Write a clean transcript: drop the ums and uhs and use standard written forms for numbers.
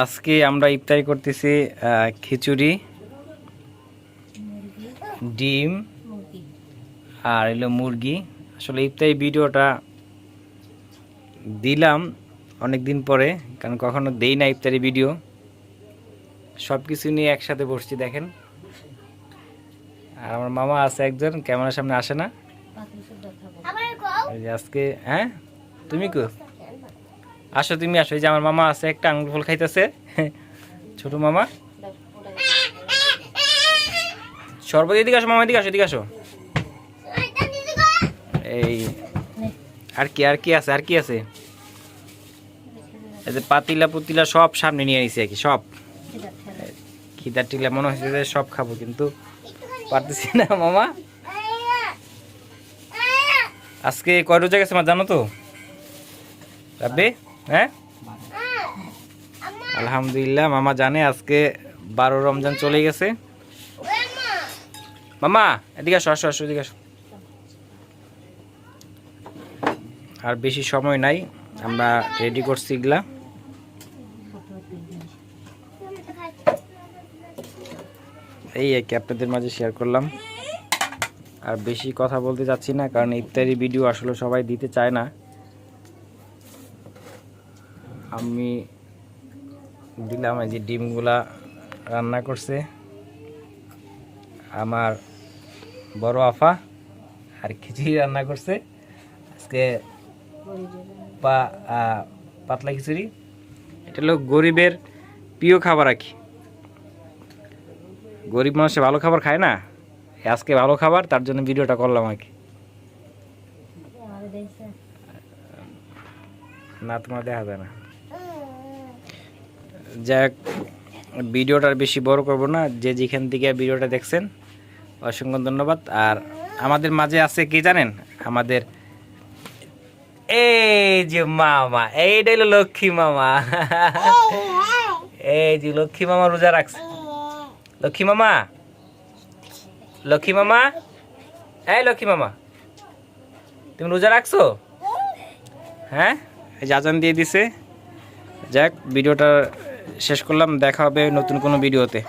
আজকে আমরা ইফতারি করতেছি খিচুড়ি, ডিম আর এলো মুরগি। আসলে ইফতারি ভিডিওটা দিলাম অনেক দিন পরে, কারণ কখনো দেই না ইফতারি ভিডিও। সব কিছু নিয়ে একসাথে বসছি দেখেন। আর আমার মামা আছে একজন, ক্যামেরার সামনে আসে না। আজকে হ্যাঁ তুমি কো আসো, তুমি আসো। এই যে আমার মামা আছে, একটা আঙুল ফল খাইতেছে, ছোট মামা। সর্বত এদিকে আসো মামা, এদিকে আসো, এদিকে আসো। এই আর কি আর কি আছে, আর কি আছে? এই যে পাতিলা পুতিলা সব সামনে নিয়ে নিছি আর কি, সব খিদার টিলা মনে হচ্ছে যে সব খাবো, কিন্তু পারতেছি না মামা। আজকে কয় রোজা গেছে মা জানো তো রাব্বি? হ্যাঁ আলহামদুলিল্লাহ মামা জানে আজকে 12 রমজান চলে গেছে। মামা এদিকে আসো, আসো আসো, এদিকে আসো। আর বেশি সময় নাই, আমরা রেডি করছি এগুলা। এই আর কি আপনাদের মাঝে শেয়ার করলাম। আর বেশি কথা বলতে যাচ্ছি না, কারণ ইফতারি ভিডিও আসলে সবাই দিতে চায় না। আমি দিলাম এই যে ডিমগুলা রান্না করছে আমার বড় আফা, আর খিচুড়ি রান্না করছে আজকে পাতলা খিচুড়ি। এটা হলো গরিবের প্রিয় খাবার আর কি। গরিব মানুষে ভালো খাবার খায় না, আজকে ভালো খাবার, তার জন্য ভিডিওটা করলাম আর কি। না তোমার দেখা যায় না। যাক, ভিডিওটা বেশি বড় করব না। যে যেখান থেকে ভিডিওটা দেখছেন অসংখ্য ধন্যবাদ। আর আমাদের মাঝে আছে কি জানেন, আমাদের এই যে মামা, এইটা হলো লক্ষ্মী মামা। এই যে লক্ষ্মী মামা রোজা রাখছে। লক্ষ্মী মামা, লক্ষ্মী মামা, এই লক্ষ্মী মামা তুমি রোজা রাখছো? হ্যাঁ, এই যে আজান দিয়ে দিছে। যাক, ভিডিওটা শেষ করলাম, দেখা হবে নতুন কোনো ভিডিওতে।